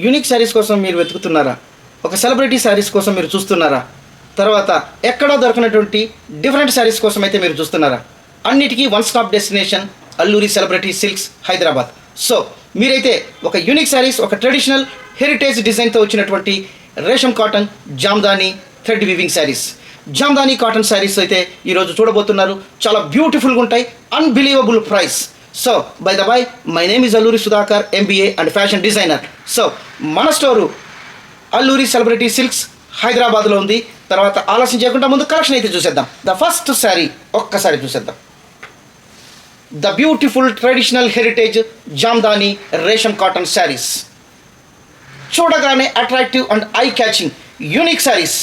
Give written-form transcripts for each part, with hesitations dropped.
Unique saris కోసం మీరు వెతుకుతున్నారా? ఒక సెలబ్రిటీ శారీస్ కోసం మీరు చూస్తున్నారా? తర్వాత ఎక్కడా దొరకనటువంటి డిఫరెంట్ శారీస్ కోసం అయితే మీరు చూస్తున్నారా? అన్నిటికీ one stop destination Alluri celebrity silks Hyderabad. So మీరైతే ఒక యూనిక్ శారీస్, ఒక ట్రెడిషనల్ హెరిటేజ్ డిజైన్తో వచ్చినటువంటి resham cotton jamdani thread weaving sarees, jamdani cotton sarees అయితే ఈరోజు చూడబోతున్నారు. చాలా బ్యూటిఫుల్గా ఉంటాయి, unbelievable price. So by the by, my name is Alluri Sudhakar, MBA and fashion designer. So మన స్టోరు అల్లూరి సెలబ్రిటీ సిల్క్స్ హైదరాబాద్లో ఉంది. తర్వాత ఆలస్యం చేయకుండా ముందు కలెక్షన్ అయితే చూసేద్దాం. ద ఫస్ట్ శారీ ఒక్కసారి చూసేద్దాం. The beautiful traditional heritage jamdani resham cotton sarees. చూడగానే attractive and eye catching unique sarees.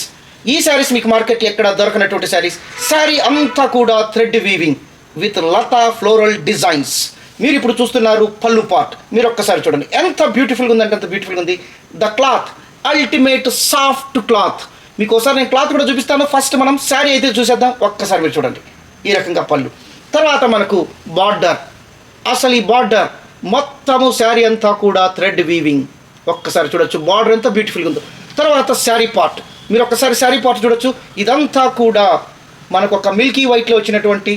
ఈ శారీస్ మీకు మార్కెట్లో ఎక్కడ దొరకనటువంటి శారీస్. శారీ అంతా కూడా థ్రెడ్ వీవింగ్ విత్ లతా ఫ్లోరల్ డిజైన్స్. మీరు ఇప్పుడు చూస్తున్నారు పళ్ళు పార్ట్. మీరు ఒక్కసారి చూడండి ఎంత బ్యూటిఫుల్గా ఉందంటే అంత బ్యూటిఫుల్గా ఉంది. The cloth ultimate soft cloth. మీకు ఒకసారి నేను క్లాత్ కూడా చూపిస్తాను. ఫస్ట్ మనం శారీ అయితే చూసేద్దాం. ఒక్కసారి మీరు చూడండి, ఈ రకంగా పళ్ళు. తర్వాత మనకు బార్డర్. అసలు ఈ బార్డర్ మొత్తము శారీ అంతా కూడా థ్రెడ్ వీవింగ్. ఒక్కసారి చూడొచ్చు బార్డర్ ఎంత బ్యూటిఫుల్గా ఉందో. తర్వాత శారీ పార్ట్, మీరు ఒక్కసారి శారీ పార్ట్ చూడొచ్చు. ఇదంతా కూడా మనకు ఒక మిల్కీ వైట్లో వచ్చినటువంటి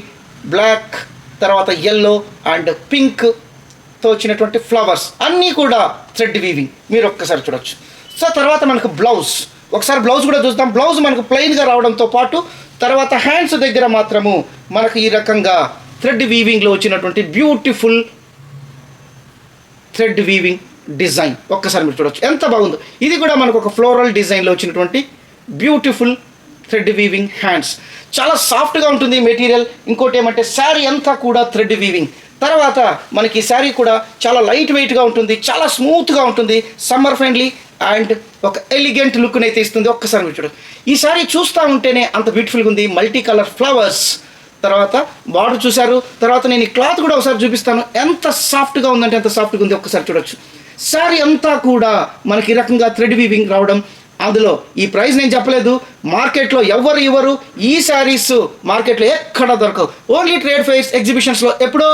బ్లాక్, తర్వాత ఎల్లో అండ్ పింక్తో వచ్చినటువంటి ఫ్లవర్స్ అన్నీ కూడా థ్రెడ్ వీవింగ్. మీరు ఒక్కసారి చూడొచ్చు. సో తర్వాత మనకు బ్లౌజ్, ఒకసారి బ్లౌజ్ కూడా చూద్దాం. బ్లౌజ్ మనకు ప్లెయిన్గా రావడంతో పాటు తర్వాత హ్యాండ్స్ దగ్గర మాత్రము మనకు ఈ రకంగా థ్రెడ్ వీవింగ్లో వచ్చినటువంటి బ్యూటిఫుల్ థ్రెడ్ వీవింగ్ డిజైన్. ఒక్కసారి మీరు చూడొచ్చు ఎంత బాగుందో. ఇది కూడా మనకు ఒక ఫ్లోరల్ డిజైన్లో వచ్చినటువంటి బ్యూటిఫుల్ థ్రెడ్ వీవింగ్ హ్యాండ్స్. చాలా సాఫ్ట్గా ఉంటుంది మెటీరియల్. ఇంకోటి ఏమంటే శారీ అంతా కూడా థ్రెడ్ వీవింగ్. తర్వాత మనకి ఈ శారీ కూడా చాలా లైట్ వెయిట్గా ఉంటుంది, చాలా స్మూత్గా ఉంటుంది, సమ్మర్ ఫ్రెండ్లీ అండ్ ఒక ఎలిగెంట్ లుక్ని అయితే ఇస్తుంది. ఒక్కసారి మీరు చూడండి. ఈ శారీ చూస్తూ ఉంటేనే అంత బ్యూటిఫుల్గా ఉంది. మల్టీ కలర్ ఫ్లవర్స్, తర్వాత బార్డర్ చూశారు. తర్వాత నేను ఈ క్లాత్ కూడా ఒకసారి చూపిస్తాను. ఎంత సాఫ్ట్గా ఉందంటే ఎంత సాఫ్ట్గా ఉంది. ఒక్కసారి చూడొచ్చు. శారీ అంతా కూడా మనకి ఈ రకంగా థ్రెడ్ వీవింగ్ రావడం. అందులో ఈ ప్రైస్ నేను చెప్పలేదు, మార్కెట్లో ఎవరు ఇవ్వరు. ఈ శారీస్ మార్కెట్లో ఎక్కడ దొరకవు. ఓన్లీ ట్రేడ్ ఫెయిర్స్, ఎగ్జిబిషన్స్లో ఎప్పుడో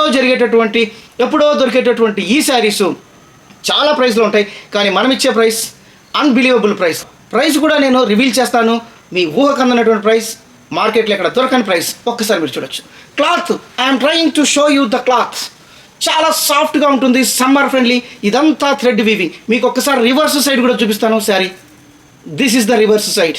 దొరికేటటువంటి ఈ శారీస్ చాలా ప్రైస్లో ఉంటాయి. కానీ మనం ఇచ్చే ప్రైస్ అన్బిలీవబుల్ ప్రైస్. ప్రైస్ కూడా నేను రివీల్ చేస్తాను. మీ ఊహకు అందనటువంటి ప్రైస్, మార్కెట్లో ఎక్కడ దొరకని ప్రైస్. ఒక్కసారి మీరు చూడొచ్చు. Cloth, I'm trying to show you the cloth. చాలా సాఫ్ట్గా ఉంటుంది, సమ్మర్ ఫ్రెండ్లీ. ఇదంతా థ్రెడ్ వీవింగ్. మీకు ఒక్కసారి రివర్స్ సైడ్ కూడా చూపిస్తాను sari. This is the reverse side.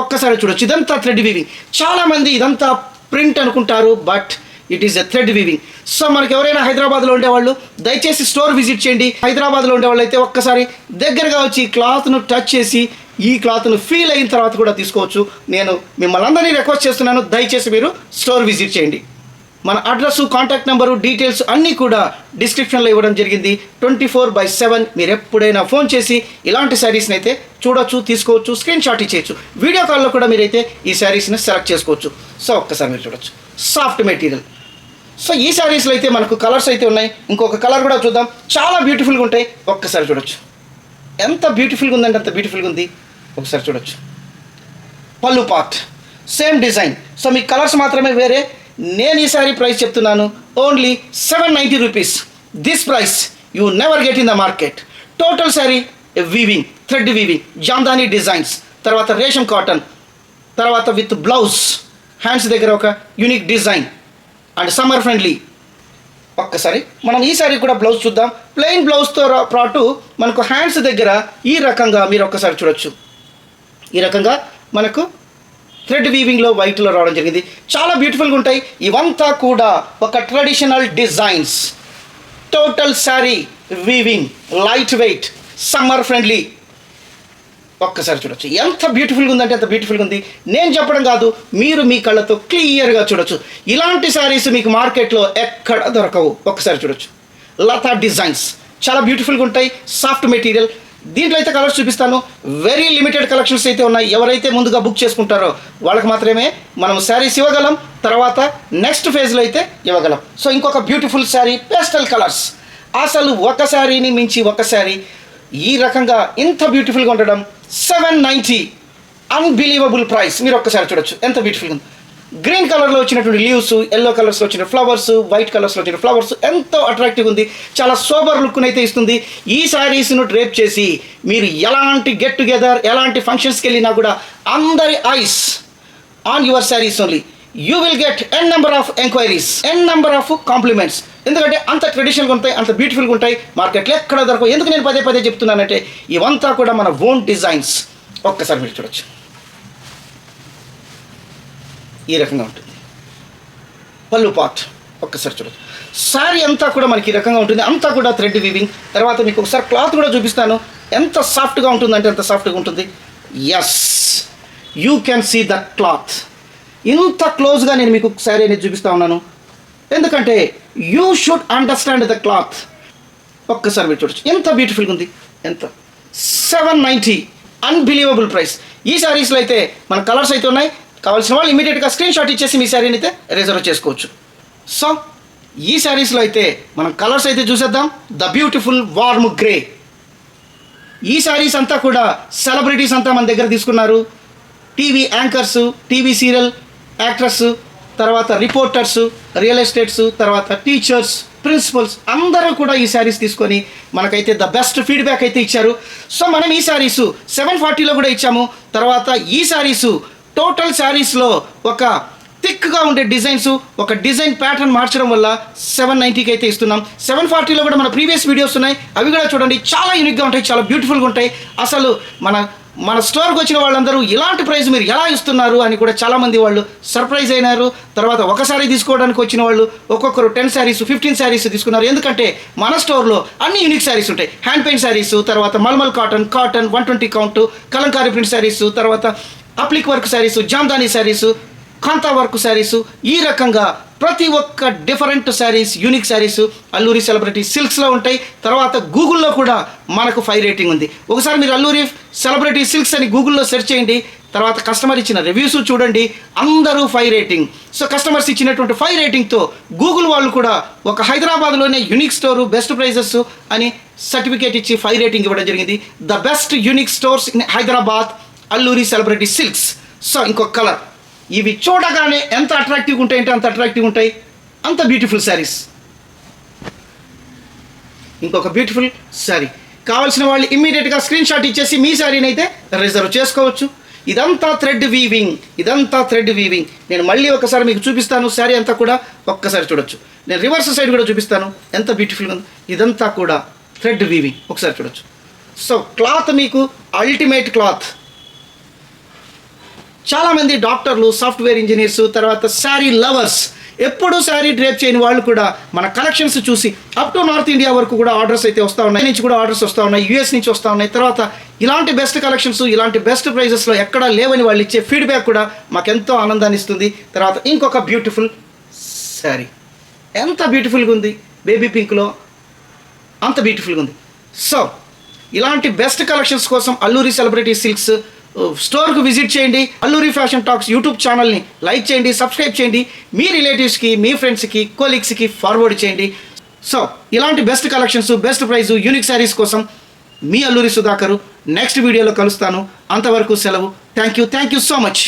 ఒక్కసారి చూడొచ్చు. ఇదంతా థ్రెడ్ వీవింగ్. చాలామంది ఇదంతా ప్రింట్ అనుకుంటారు, but it is a thread weaving. So మనకి ఎవరైనా హైదరాబాద్లో ఉండేవాళ్ళు దయచేసి స్టోర్ విజిట్ చేయండి. హైదరాబాద్లో ఉండేవాళ్ళు అయితే ఒక్కసారి దగ్గరగా వచ్చి క్లాత్ను టచ్ చేసి ఈ క్లాత్ను ఫీల్ అయిన తర్వాత కూడా తీసుకోవచ్చు. నేను మిమ్మల్ని అందరినీ రిక్వెస్ట్ చేస్తున్నాను, దయచేసి మీరు స్టోర్ విజిట్ చేయండి. మన అడ్రస్, కాంటాక్ట్ నెంబరు, డీటెయిల్స్ అన్నీ కూడా డిస్క్రిప్షన్లో ఇవ్వడం జరిగింది. 24/7 మీరు ఎప్పుడైనా ఫోన్ చేసి ఇలాంటి శారీస్ని అయితే చూడొచ్చు, తీసుకోవచ్చు, స్క్రీన్ షాట్ ఇచ్చేయచ్చు. వీడియో కాల్లో కూడా మీరైతే ఈ శారీస్ని సెలెక్ట్ చేసుకోవచ్చు. సో ఒక్కసారి మీరు చూడొచ్చు. Soft material. సో ఈ శారీస్లో అయితే మనకు కలర్స్ అయితే ఉన్నాయి. ఇంకొక కలర్ కూడా చూద్దాం. చాలా బ్యూటిఫుల్గా ఉంటాయి. ఒక్కసారి చూడొచ్చు. ఎంత బ్యూటిఫుల్గా ఉందంటే అంత బ్యూటిఫుల్గా ఉంది. ఒకసారి చూడొచ్చు. పళ్ళు పార్ట్ సేమ్ డిజైన్. సో మీ కలర్స్ మాత్రమే వేరే. నేను ఈ సారీ ప్రైస్ చెప్తున్నాను only 790 rupees. This price you never get in the market. Total sari weaving, thread weaving, Jamdani designs, తర్వాత రేషం కాటన్, తర్వాత విత్ బ్లౌజ్, హ్యాండ్స్ దగ్గర ఒక unique design and summer friendly. ఒక్కసారి మనం ఈ సారీ కూడా బ్లౌజ్ చూద్దాం. ప్లెయిన్ బ్లౌజ్తో పాటు మనకు హ్యాండ్స్ దగ్గర ఈ రకంగా మీరు ఒక్కసారి చూడొచ్చు. ఈ రకంగా మనకు థ్రెడ్ వీవింగ్లో వైట్లో రావడం జరిగింది. చాలా బ్యూటిఫుల్గా ఉంటాయి. ఇవంతా కూడా ఒక traditional designs. Total sari weaving, light weight, summer friendly. ఒక్కసారి చూడొచ్చు. ఎంత బ్యూటిఫుల్గా ఉందంటే అంత బ్యూటిఫుల్గా ఉంది. నేను చెప్పడం కాదు, మీరు మీ కళ్ళతో క్లియర్గా చూడొచ్చు. ఇలాంటి శారీస్ మీకు మార్కెట్లో ఎక్కడ దొరకవు. ఒక్కసారి చూడొచ్చు. లతా డిజైన్స్ చాలా బ్యూటిఫుల్గా ఉంటాయి. Soft material. దీంట్లో అయితే కలర్స్ చూపిస్తాను. వెరీ లిమిటెడ్ కలెక్షన్స్ అయితే ఉన్నాయి. ఎవరైతే ముందుగా బుక్ చేసుకుంటారో వాళ్ళకి మాత్రమే మనం శారీస్ ఇవ్వగలం. తర్వాత నెక్స్ట్ ఫేజ్లో అయితే ఇవ్వగలం. సో ఇంకొక బ్యూటిఫుల్ శారీ, పేస్టల్ కలర్స్. అసలు ఒక శారీని మించి ఒక శారీ ఈ రకంగా ఇంత బ్యూటిఫుల్గా ఉండడం. 790 అన్బిలీవబుల్ ప్రైస్. మీరు ఒక్కసారి చూడొచ్చు ఎంత బ్యూటిఫుల్గా ఉంది. గ్రీన్ కలర్లో వచ్చినటువంటి లీవ్స్, ఎల్లో కలర్స్లో వచ్చిన ఫ్లవర్స్, వైట్ కలర్స్లో వచ్చిన ఫ్లవర్స్ ఎంతో అట్రాక్టివ్ ఉంది. చాలా సోబర్ లుక్ను అయితే ఇస్తుంది. ఈ శారీస్ను డ్రేప్ చేసి మీరు ఎలాంటి గెట్ టుగెదర్, ఎలాంటి ఫంక్షన్స్కి వెళ్ళినా కూడా అందరి eyes on your saris only. You will get n number of enquiries, n number of compliments. ఎందుకంటే అంత ట్రెడిషనల్గా ఉంటాయి, అంత బ్యూటిఫుల్గా ఉంటాయి, మార్కెట్లో ఎక్కడ దొరకవు. ఎందుకు నేను పదే పదే చెప్తున్నానంటే ఇవంతా కూడా మన ఓన్ డిజైన్స్. ఒక్కసారి మీరు చూడొచ్చు, ఈ రకంగా ఉంటుంది పళ్ళు పార్ట్. ఒక్కసారి చూడొచ్చు, శారీ అంతా కూడా మనకి ఈ రకంగా ఉంటుంది, అంతా కూడా థ్రెడ్ వీవింగ్. తర్వాత మీకు ఒకసారి క్లాత్ కూడా చూపిస్తాను, ఎంత సాఫ్ట్గా ఉంటుందంటే అంత సాఫ్ట్గా ఉంటుంది. Yes, you can see the cloth. ఇంత క్లోజ్గా నేను మీకు శారీ అనేది చూపిస్తూ ఉన్నాను, ఎందుకంటే you should understand the cloth. ఒక్కసారి మీరు చూడొచ్చు, ఎంత బ్యూటిఫుల్గా ఉంది. ఎంత 790, అన్బిలీవబుల్ ప్రైస్. ఈ శారీస్లో అయితే మన కలర్స్ అయితే ఉన్నాయి. కావాల్సిన వాళ్ళు ఇమీడియట్గా స్క్రీన్ షాట్ ఇచ్చేసి మీ శారీని అయితే రిజర్వ్ చేసుకోవచ్చు. సో ఈ శారీస్లో అయితే మనం కలర్స్ అయితే చూసేద్దాం. The beautiful warm grey. ఈ శారీస్ అంతా కూడా సెలబ్రిటీస్ అంతా మన దగ్గర తీసుకున్నారు. TV anchors, TV serial actors, తర్వాత రిపోర్టర్స్, రియల్ ఎస్టేట్స్, తర్వాత టీచర్స్, ప్రిన్సిపల్స్ అందరూ కూడా ఈ శారీస్ తీసుకొని మనకైతే ద బెస్ట్ ఫీడ్బ్యాక్ అయితే ఇచ్చారు. సో మనం ఈ శారీసు 740లో కూడా ఇచ్చాము. తర్వాత ఈ శారీసు టోటల్ శారీస్లో ఒక థిక్గా ఉండే డిజైన్స్, ఒక డిజైన్ ప్యాటర్న్ మార్చడం వల్ల 790కి అయితే ఇస్తున్నాం. 740లో కూడా మన ప్రీవియస్ వీడియోస్ ఉన్నాయి, అవి కూడా చూడండి. చాలా యూనిక్గా ఉంటాయి, చాలా బ్యూటిఫుల్గా ఉంటాయి. అసలు మన స్టోర్కి వచ్చిన వాళ్ళందరూ ఇలాంటి ప్రైస్ మీరు ఎలా ఇస్తున్నారు అని కూడా చాలామంది వాళ్ళు సర్ప్రైజ్ అయినారు. తర్వాత ఒకసారి తీసుకోవడానికి వచ్చిన వాళ్ళు ఒక్కొక్కరు 10 శారీస్, 15 శారీస్ తీసుకున్నారు. ఎందుకంటే మన స్టోర్లో అన్ని యూనిక్ శారీస్ ఉంటాయి. హ్యాండ్ పెయింట్ శారీస్, తర్వాత malmal cotton, 120 count, kalamkari print sarees, తర్వాత applique work sarees, jamdani sarees, kantha work sarees, ఈ రకంగా ప్రతి ఒక్క different sarees, unique sarees Alluri celebrity సిల్క్స్లో ఉంటాయి. తర్వాత గూగుల్లో కూడా మనకు 5 రేటింగ్ ఉంది. ఒకసారి మీరు అల్లూరి సెలబ్రిటీ సిల్క్స్ అని గూగుల్లో సెర్చ్ చేయండి. తర్వాత కస్టమర్ ఇచ్చిన రివ్యూస్ చూడండి, అందరూ 5 రేటింగ్. సో కస్టమర్స్ ఇచ్చినటువంటి 5 రేటింగ్తో గూగుల్ వాళ్ళు కూడా ఒక హైదరాబాద్లోనే యూనిక్ స్టోరు, బెస్ట్ ప్రైజెస్ అని సర్టిఫికేట్ ఇచ్చి 5 రేటింగ్ ఇవ్వడం జరిగింది. The best unique stores in Hyderabad, Alluri celebrity silks. So ఇంకొక కలర్, ఇవి చూడగానే ఎంత అట్రాక్టివ్గా ఉంటాయి అంటే అంత అట్రాక్టివ్గా ఉంటాయి, అంత బ్యూటిఫుల్ శారీస్. ఇంకొక బ్యూటిఫుల్ శారీ కావాల్సిన వాళ్ళు ఇమ్మీడియట్గా స్క్రీన్ షాట్ ఇచ్చేసి మీ శారీని అయితే రిజర్వ్ చేసుకోవచ్చు. ఇదంతా థ్రెడ్ వీవింగ్, ఇదంతా థ్రెడ్ వీవింగ్. నేను మళ్ళీ ఒకసారి మీకు చూపిస్తాను శారీ అంతా కూడా. ఒక్కసారి చూడొచ్చు, నేను రివర్స్ సైడ్ కూడా చూపిస్తాను, ఎంత బ్యూటిఫుల్గా ఉంది. ఇదంతా కూడా థ్రెడ్ వీవింగ్, ఒకసారి చూడొచ్చు. సో క్లాత్ మీకు అల్టిమేట్ క్లాత్. చాలామంది డాక్టర్లు, సాఫ్ట్వేర్ ఇంజనీర్స్, తర్వాత శారీ లవర్స్, ఎప్పుడూ శారీ డ్రేప్ చేయని వాళ్ళు కూడా మన కలెక్షన్స్ చూసి అప్ టు నార్త్ ఇండియా వరకు కూడా ఆర్డర్స్ అయితే వస్తూ ఉన్నాయి. నుంచి కూడా ఆర్డర్స్ వస్తూ ఉన్నాయి, యూఎస్ నుంచి వస్తూ ఉన్నాయి. తర్వాత ఇలాంటి బెస్ట్ కలెక్షన్స్, ఇలాంటి బెస్ట్ ప్రైజెస్లో ఎక్కడా లేవని వాళ్ళు ఇచ్చే ఫీడ్బ్యాక్ కూడా మాకెంతో ఆనందాన్ని ఇస్తుంది. తర్వాత ఇంకొక బ్యూటిఫుల్ శారీ, ఎంత బ్యూటిఫుల్గా ఉంది, బేబీ పింక్లో అంత బ్యూటిఫుల్గా ఉంది. సో ఇలాంటి బెస్ట్ కలెక్షన్స్ కోసం అల్లూరి సెలబ్రిటీ సిల్క్స్ స్టోర్కు విజిట్ చేయండి. అల్లూరి ఫ్యాషన్ టాక్స్ యూట్యూబ్ ఛానల్ని లైక్ చేయండి, సబ్స్క్రైబ్ చేయండి, మీ రిలేటివ్స్కి, మీ ఫ్రెండ్స్కి, కొలీగ్స్కి ఫార్వర్డ్ చేయండి. సో ఇలాంటి best collections, best prize, unique saris కోసం మీ అల్లూరి సుధాకరు నెక్స్ట్ వీడియోలో కలుస్తాను. అంతవరకు సెలవు. Thank you so much.